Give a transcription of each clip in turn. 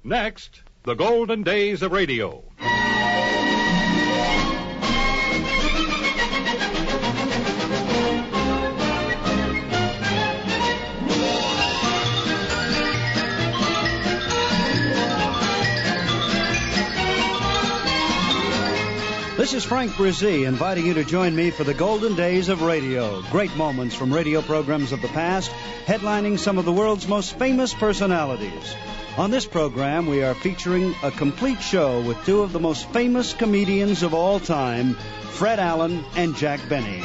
Next, the golden days of radio. This is Frank Brzee inviting you to join me for the golden days of radio. Great moments from radio programs of the past, headlining some of the world's most famous personalities. On this program, we are featuring a complete show with two of the most famous comedians of all time, Fred Allen and Jack Benny.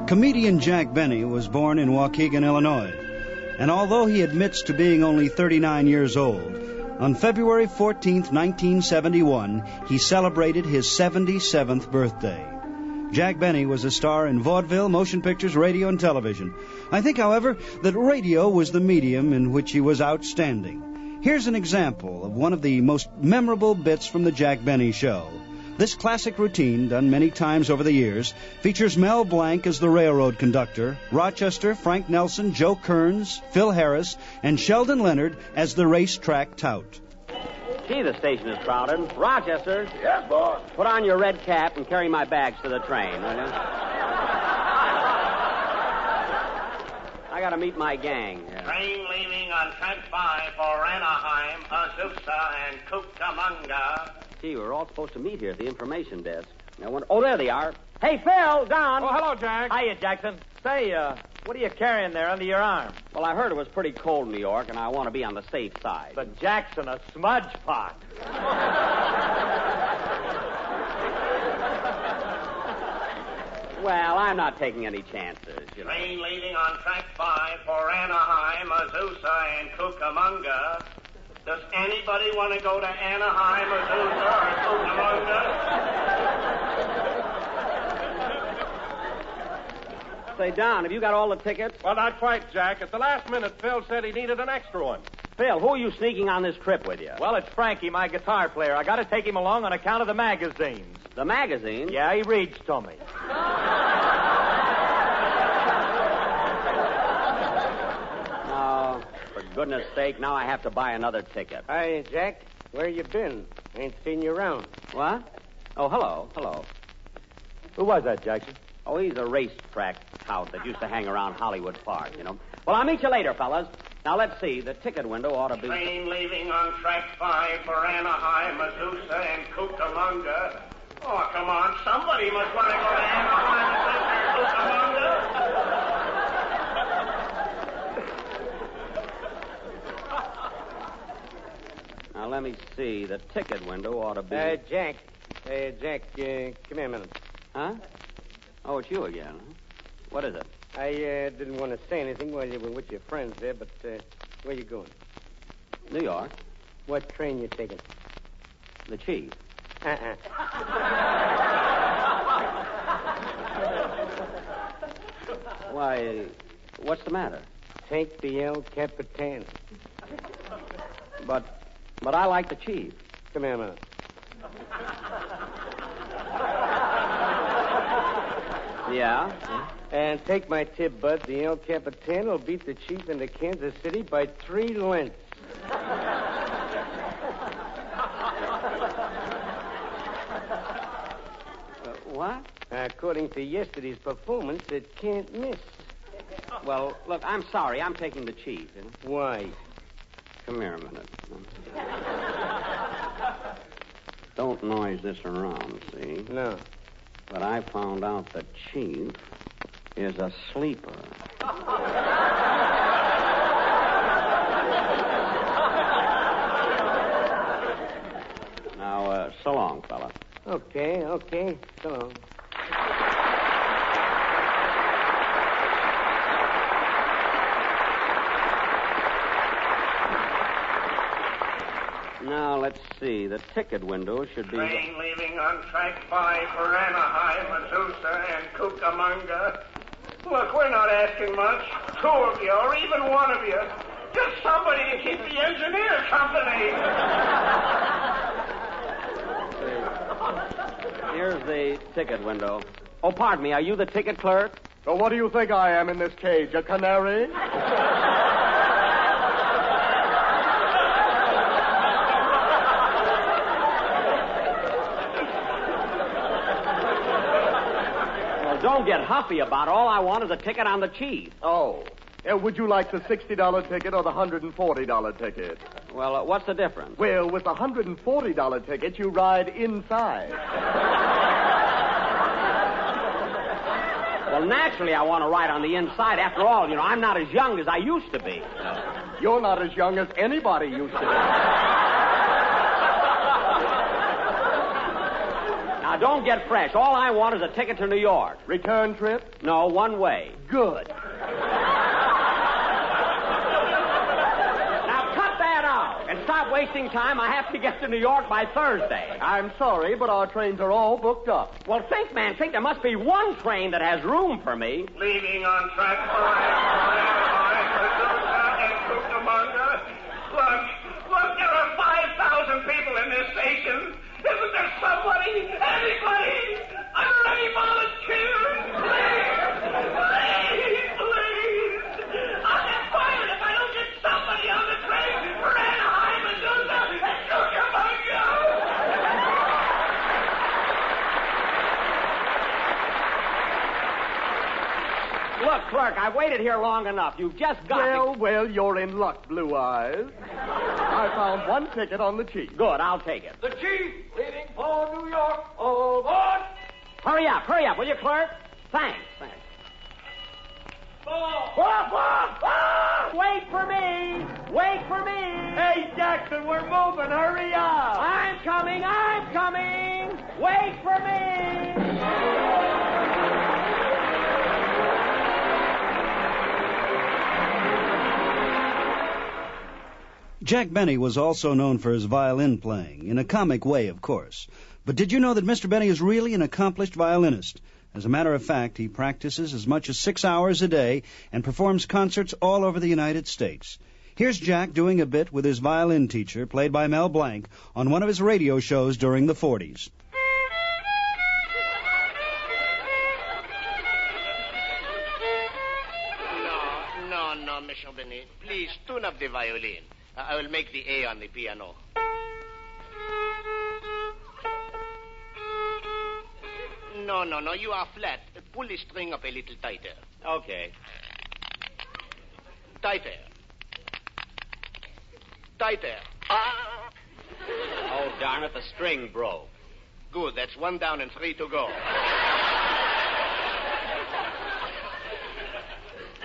Comedian Jack Benny was born in Waukegan, Illinois. And although he admits to being only 39 years old, on February 14th, 1971, he celebrated his 77th birthday. Jack Benny was a star in vaudeville, motion pictures, radio, and television. I think, however, that radio was the medium in which he was outstanding. Here's an example of one of the most memorable bits from the Jack Benny Show. This classic routine, done many times over the years, features Mel Blanc as the railroad conductor, Rochester, Frank Nelson, Joe Kearns, Phil Harris, and Sheldon Leonard as the racetrack tout. Gee, the station is crowded. Rochester. Yes, boss. Put on your red cap and carry my bags to the train, will you? I gotta meet my gang. Train leaving on track 5 for Anaheim, Azusa, and Cucamonga. Gee, we're all supposed to meet here at the information desk. Oh, there they are. Hey, Phil, Don. Oh, hello, Jack. Hiya, Jackson. Say, what are you carrying there under your arm? Well, I heard it was pretty cold in New York, and I want to be on the safe side. But, Jackson, a smudge pot. Well, I'm not taking any chances, you know. Train leaving on track 5 for Anaheim, Azusa, and Cucamonga. Does anybody want to go to Anaheim, Azusa, or Cucamonga? Say, Don, have you got all the tickets? Well, not quite, Jack. At the last minute, Phil said he needed an extra one. Phil, who are you sneaking on this trip with you? Well, it's Frankie, my guitar player. I got to take him along on account of the magazines. The magazine? Yeah, he reads to me. Oh, for goodness sake, now I have to buy another ticket. Hi, Jack. Where you been? Ain't seen you around. What? Oh, hello. Who was that, Jackson? Oh, he's a racetrack tout that used to hang around Hollywood Park, you know. Well, I'll meet you later, fellas. Now, let's see. The ticket window ought to be... Train leaving on track 5 for Anaheim, Azusa, and Cucamonga. Oh, come on. Somebody must want to go to Anaheim, Azusa, and Cucamonga. Now, let me see. The ticket window ought to be... Jack. Jack, come here a minute. Huh? Oh, it's you again. Huh? What is it? I didn't want to say anything while you were with your friends there, but where you going? New York. What train you taking? The chief. Why, what's the matter? Take the El Capitan. But I like the chief. Come here a minute. Yeah? And take my tip, Bud. The El Capitan will beat the chief into Kansas City by 3 lengths. What? According to yesterday's performance, it can't miss. Well, look, I'm sorry. I'm taking the chief. You know? Why? Come here a minute. Don't noise this around, see? No. But I found out the chief is a sleeper. Now, so long, fella. Okay. So long. Now, let's see. The ticket window should be... Train leaving on track 5 for Anaheim, Azusa, and Cucamonga. Look, we're not asking much. 2 of you, or even 1 of you. Just somebody to keep the engineer company. Here's the ticket window. Oh, pardon me. Are you the ticket clerk? So what do you think I am in this cage, a canary? Well, don't get huffy about it. All I want is a ticket on the cheese. Oh. Would you like the $60 ticket or the $140 ticket? Well, what's the difference? Well, with the $140 ticket, you ride inside. Well, naturally, I want to ride on the inside. After all, I'm not as young as I used to be. You're not as young as anybody used to be. Now, don't get fresh. All I want is a ticket to New York. Return trip? No, one way. Good. Now, cut that out and stop wasting time. I have to get to New York by Thursday. I'm sorry, but our trains are all booked up. Well, think, man, think. There must be one train that has room for me. Leaving on track 5, and Cucamonga. Look, there are 5,000 people in this station. Isn't there somebody, anybody, under any volunteer? Please. I'll get fired if I don't get somebody on the train for Anaheim, Medusa, and Cucamonga. Look, clerk, I've waited here long enough. You've just got to... Well, you're in luck, Blue Eyes. I found one ticket on the cheap. Good, I'll take it. The chief leaving for New York. All aboard. Hurry up, will you, clerk? Thanks. Wait for me! Hey, Jackson, we're moving. Hurry up. I'm coming! Wait for me! Jack Benny was also known for his violin playing, in a comic way, of course. But did you know that Mr. Benny is really an accomplished violinist? As a matter of fact, he practices as much as 6 hours a day and performs concerts all over the United States. Here's Jack doing a bit with his violin teacher, played by Mel Blanc, on one of his radio shows during the 40s. No, Monsieur Benny. Please tune up the violin. I will make the A on the piano. No, you are flat. Pull the string up a little tighter. Okay. Tighter. Oh, darn it, the string broke. Good, that's 1 down and 3 to go.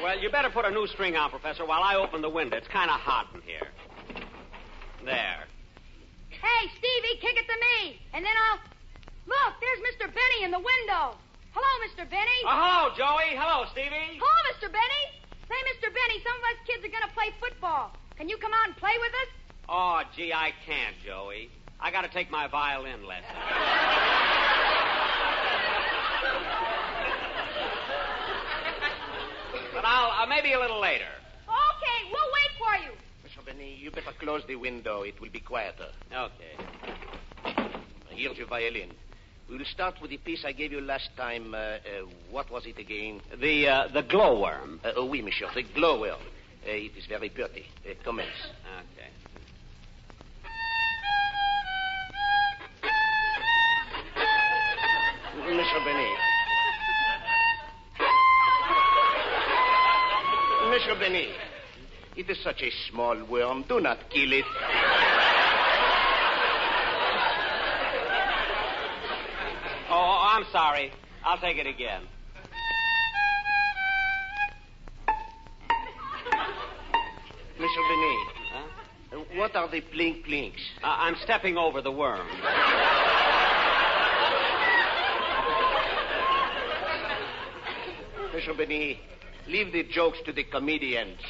Well, you better put a new string on, Professor, while I open the window. It's kind of hot in here. There. Hey, Stevie, kick it to me. And then I'll... Look, there's Mr. Benny in the window. Hello, Mr. Benny. Oh, hello, Joey. Hello, Stevie. Hello, Mr. Benny. Say, Mr. Benny, some of us kids are going to play football. Can you come out and play with us? Oh, gee, I can't, Joey. I got to take my violin lesson. But I'll maybe a little later. Okay, we'll wait for you. Mr. Benny, you better close the window. It will be quieter. Okay. Here's your violin. We will start with the piece I gave you last time. What was it again? The glowworm. Oui, monsieur, the glowworm. It is very pretty. Commence. Okay. Monsieur Benny. Monsieur Benny, it is such a small worm. Do not kill it. Oh, I'm sorry. I'll take it again. Monsieur Benny, what are the plink-plinks? I'm stepping over the worm. Monsieur Benny, leave the jokes to the comedians.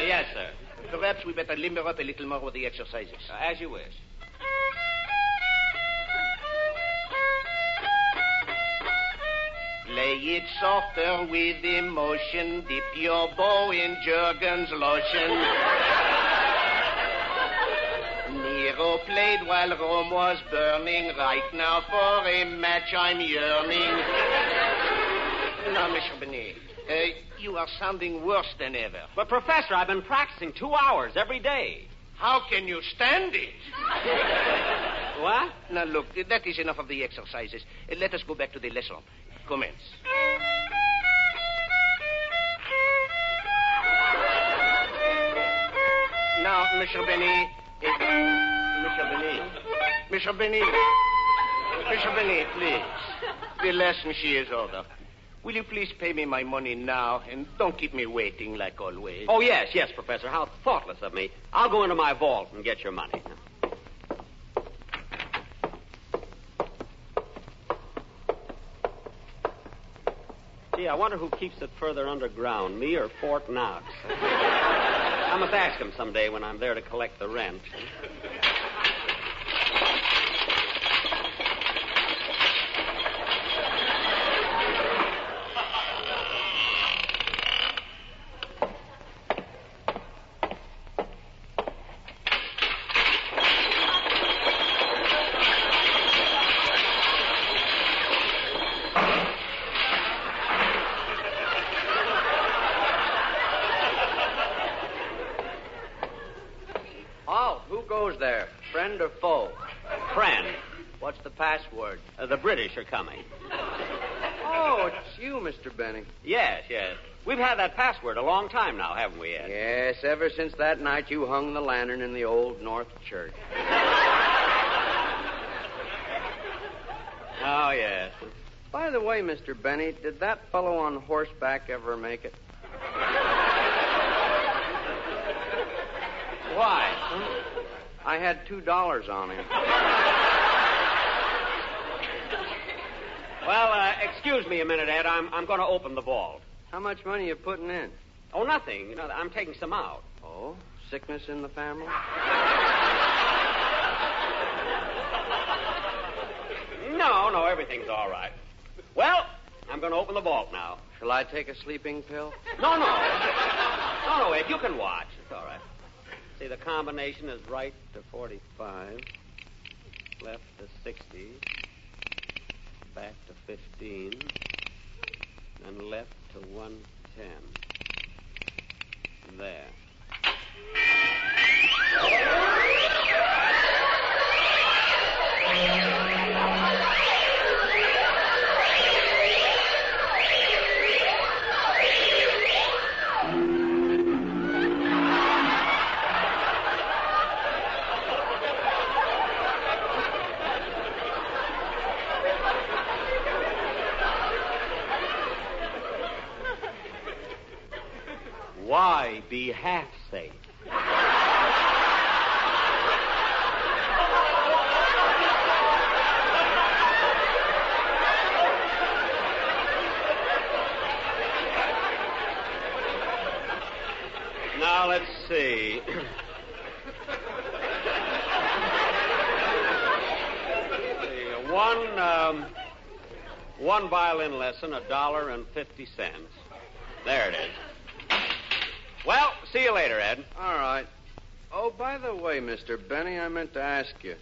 Yes, sir. Perhaps we better limber up a little more with the exercises. As you wish. Play it softer with emotion. Dip your bow in Jergens lotion. Nero piano played while Rome was burning. Right now for a match I'm yearning. Now, Monsieur Benet, you are sounding worse than ever. But, Professor, I've been practicing 2 hours every day. How can you stand it? What? Now, look, that is enough of the exercises. Let us go back to the lesson. Commence. Now, Monsieur Benet, Monsieur Benet, please. The lesson, she is over. Will you please pay me my money now, and don't keep me waiting like always? Oh, yes, Professor. How thoughtless of me. I'll go into my vault and get your money. Gee, I wonder who keeps it further underground, me or Fort Knox. I must ask him someday when I'm there to collect the rent. There, friend or foe? Friend. What's the password? The British are coming. Oh, it's you, Mr. Benny. Yes. We've had that password a long time now, haven't we, Ed? Yes, ever since that night you hung the lantern in the old North Church. Oh, yes. By the way, Mr. Benny, did that fellow on horseback ever make it? Why? I had $2 on him. Well, excuse me a minute, Ed. I'm going to open the vault. How much money are you putting in? Oh, nothing. You know, I'm taking some out. Oh? Sickness in the family? No, everything's all right. Well, I'm going to open the vault now. Shall I take a sleeping pill? No, Ed, you can watch. It's all right. See, the combination is right to 45, left to 60, back to 15, and left to 110. There. Why be half safe? Now, let's see. One violin lesson, $1.50. There it is. Well, see you later, Ed. All right. Oh, by the way, Mr. Benny, I meant to ask you,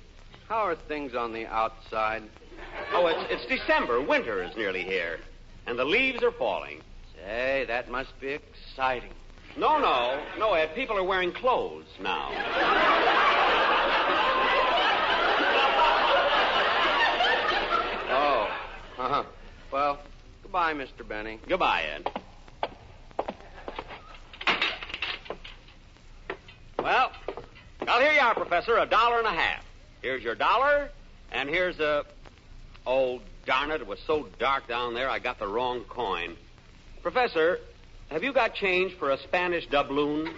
how are things on the outside? Oh, it's December. Winter is nearly here. And the leaves are falling. Say, that must be exciting. No, Ed. People are wearing clothes now. Oh, uh-huh. Well, goodbye, Mr. Benny. Goodbye, Ed. Well, here you are, Professor, $1.50. Here's your $1, and here's a... Oh, darn it, it was so dark down there, I got the wrong coin. Professor, have you got change for a Spanish doubloon?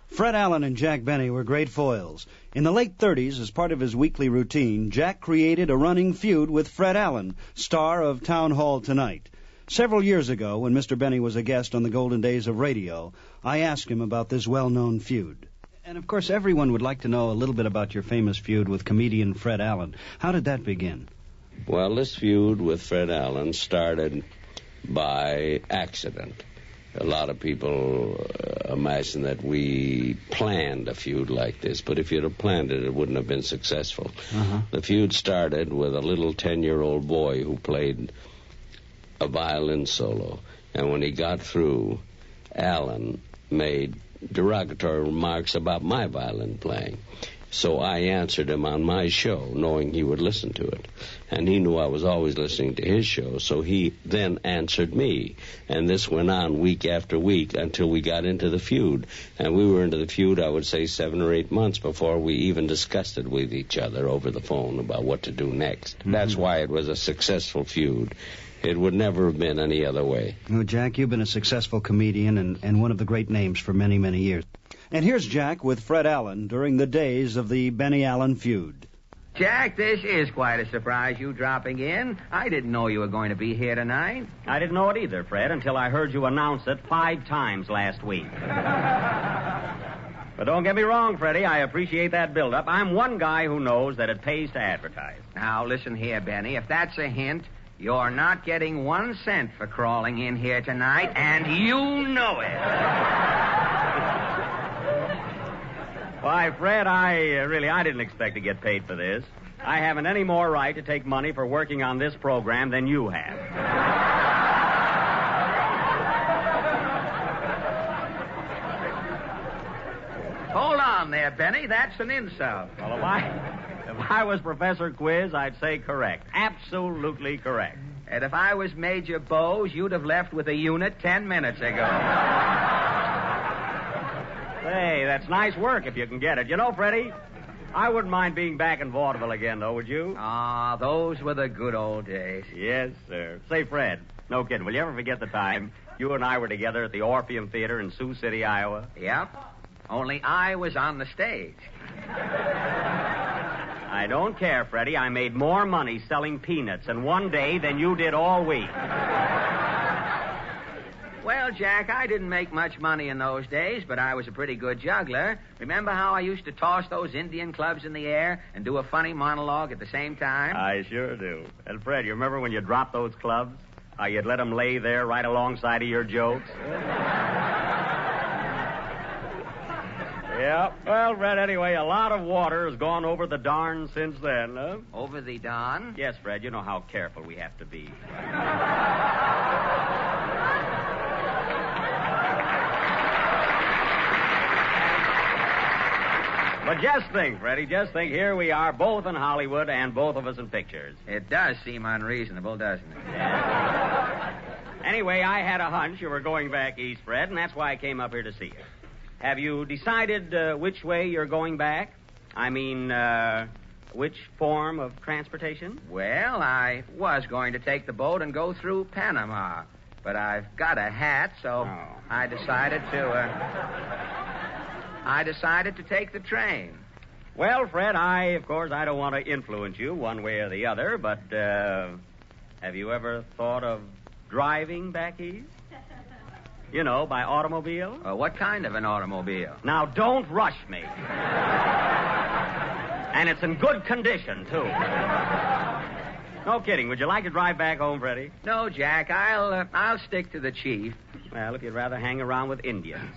Fred Allen and Jack Benny were great foils. In the late 30s, as part of his weekly routine, Jack created a running feud with Fred Allen, star of Town Hall Tonight. Several years ago, when Mr. Benny was a guest on the Golden Days of Radio, I asked him about this well-known feud. And, of course, everyone would like to know a little bit about your famous feud with comedian Fred Allen. How did that begin? Well, this feud with Fred Allen started by accident. A lot of people imagine that we planned a feud like this, but if you'd have planned it, it wouldn't have been successful. Uh-huh. The feud started with a little 10-year-old boy who played a violin solo, and when he got through, Alan made derogatory remarks about my violin playing. So I answered him on my show, knowing he would listen to it. And he knew I was always listening to his show, so he then answered me. And this went on week after week until we got into the feud. And we were into the feud, I would say, 7 or 8 months before we even discussed it with each other over the phone about what to do next. Mm-hmm. That's why it was a successful feud. It would never have been any other way. Oh, Jack, you've been a successful comedian and one of the great names for many, many years. And here's Jack with Fred Allen during the days of the Benny Allen feud. Jack, this is quite a surprise, you dropping in. I didn't know you were going to be here tonight. I didn't know it either, Fred, until I heard you announce it 5 times last week. But don't get me wrong, Freddie. I appreciate that build-up. I'm one guy who knows that it pays to advertise. Now, listen here, Benny. If that's a hint, you're not getting 1 cent for crawling in here tonight, and you know it. Why, Fred, I didn't expect to get paid for this. I haven't any more right to take money for working on this program than you have. Hold on there, Benny. That's an insult. Well, if I was Professor Quiz, I'd say correct. Absolutely correct. And if I was Major Bowes, you'd have left with a unit 10 minutes ago. Hey, that's nice work if you can get it. You know, Freddie, I wouldn't mind being back in vaudeville again, though, would you? Ah, those were the good old days. Yes, sir. Say, Fred, no kidding, will you ever forget the time you and I were together at the Orpheum Theater in Sioux City, Iowa? Yep. Only I was on the stage. I don't care, Freddie. I made more money selling peanuts in one day than you did all week. Well, Jack, I didn't make much money in those days, but I was a pretty good juggler. Remember how I used to toss those Indian clubs in the air and do a funny monologue at the same time? I sure do. And, Fred, you remember when you dropped those clubs? How you'd let them lay there right alongside of your jokes? Yeah. Well, Fred, anyway, a lot of water has gone over the Darn since then, huh? Over the Don? Yes, Fred. You know how careful we have to be. But just think, Freddie, just think, here we are, both in Hollywood and both of us in pictures. It does seem unreasonable, doesn't it? Yeah. Anyway, I had a hunch you were going back east, Fred, and that's why I came up here to see you. Have you decided which way you're going back? I mean, which form of transportation? Well, I was going to take the boat and go through Panama, but I've got a hat, so I decided to take the train. Well, Fred, of course, I don't want to influence you one way or the other, but have you ever thought of driving back east? You know, by automobile? What kind of an automobile? Now, don't rush me. And it's in good condition, too. No kidding. Would you like to drive back home, Freddie? No, Jack. I'll stick to the chief. Well, if you'd rather hang around with Indians.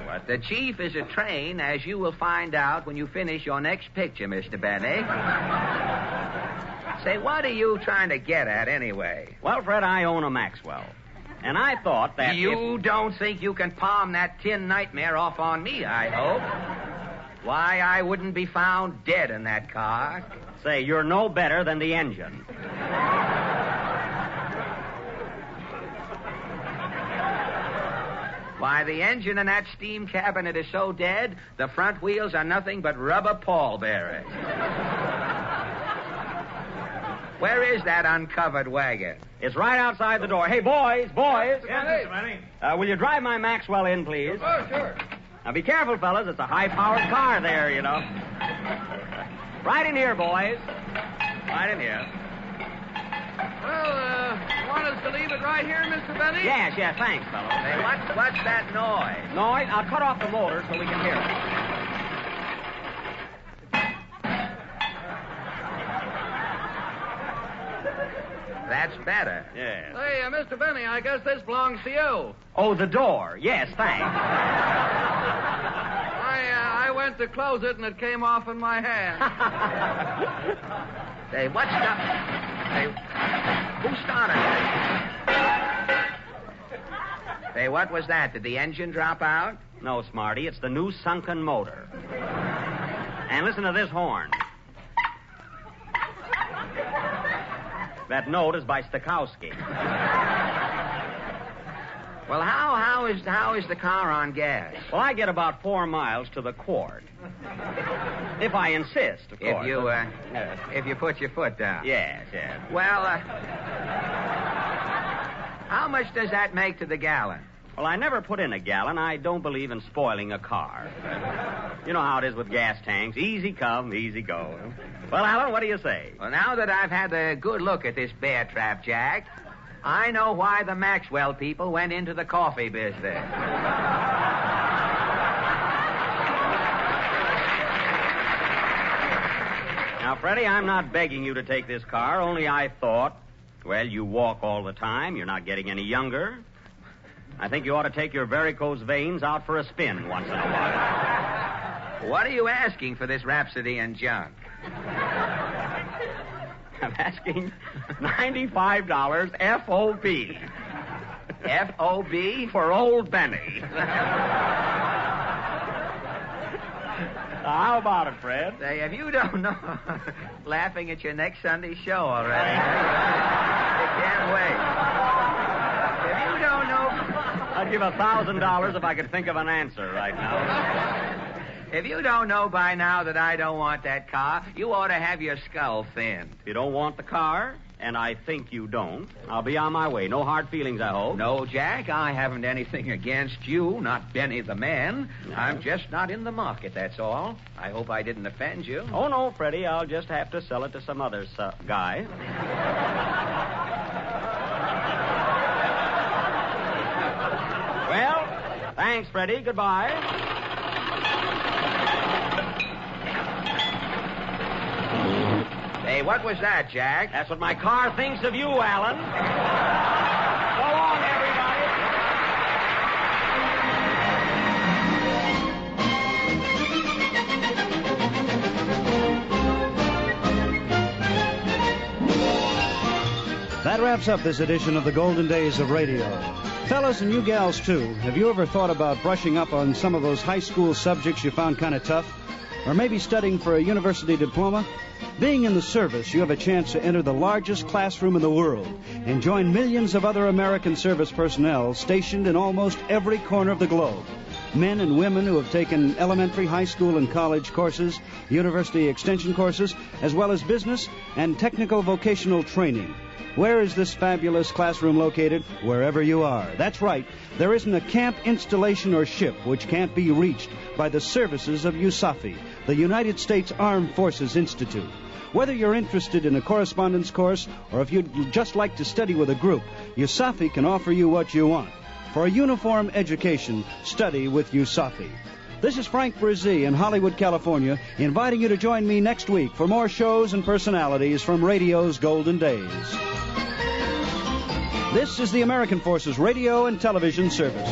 But the chief is a train, as you will find out when you finish your next picture, Mr. Benny. Say, what are you trying to get at, anyway? Well, Fred, I own a Maxwell. And I thought that You don't think you can palm that tin nightmare off on me, I hope. Why, I wouldn't be found dead in that car. Say, you're no better than the engine. Why, the engine in that steam cabinet is so dead, the front wheels are nothing but rubber pallbearers. Where is that uncovered wagon? It's right outside the door. Hey, boys. Yes, Mr. Benny. Will you drive my Maxwell in, please? Oh, sure. Now, be careful, fellas. It's a high-powered car there, you know. Right in here, boys. Right in here. Well, you want us to leave it right here, Mr. Benny? Yes, thanks, fellas. Hey, what's that noise? Noise? I'll cut off the motor so we can hear it. That's better. Yes. Hey, Mr. Benny, I guess this belongs to you. Oh, the door. Yes, thanks. I went to close it and it came off in my hand. Hey, what's up? Hey, who started it? Hey, what was that? Did the engine drop out? No, Smarty, it's the new sunken motor. And listen to this horn. That note is by Stokowski. Well, how is the car on gas? Well, I get about 4 miles to the quart. If I insist, of course. If you put your foot down. Yes. Well, how much does that make to the gallon? Well, I never put in a gallon. I don't believe in spoiling a car. You know how it is with gas tanks. Easy come, easy go. Well, Alan, what do you say? Well, now that I've had a good look at this bear trap, Jack, I know why the Maxwell people went into the coffee business. Now, Freddie, I'm not begging you to take this car, only I thought, well, you walk all the time. You're not getting any younger. I think you ought to take your varicose veins out for a spin once in a while. What are you asking for this Rhapsody and junk? I'm asking $95 F.O.B. F.O.B.? For old Benny. How about it, Fred? Say, if you don't know, laughing at your next Sunday show already. You can't wait. If you don't know... I'd give $1,000 if I could think of an answer right now. If you don't know by now that I don't want that car, you ought to have your skull thinned. You don't want the car, and I think you don't. I'll be on my way. No hard feelings, I hope. No, Jack, I haven't anything against you, not Benny the man. No. I'm just not in the market, that's all. I hope I didn't offend you. Oh, no, Freddie. I'll just have to sell it to some other guy. Well, thanks, Freddie. Goodbye. Hey, what was that, Jack? That's what my car thinks of you, Alan. So long, everybody. That wraps up this edition of the Golden Days of Radio. Fellas and you gals, too, have you ever thought about brushing up on some of those high school subjects you found kind of tough? Or maybe studying for a university diploma? Being in the service, you have a chance to enter the largest classroom in the world and join millions of other American service personnel stationed in almost every corner of the globe. Men and women who have taken elementary, high school, and college courses, university extension courses, as well as business and technical vocational training. Where is this fabulous classroom located? Wherever you are. That's right. There isn't a camp, installation, or ship which can't be reached by the services of USAFI, the United States Armed Forces Institute. Whether you're interested in a correspondence course or if you'd just like to study with a group, USAFI can offer you what you want. For a uniform education, study with USAFI. This is Frank Brzee in Hollywood, California, inviting you to join me next week for more shows and personalities from radio's golden days. This is the American Forces Radio and Television Service.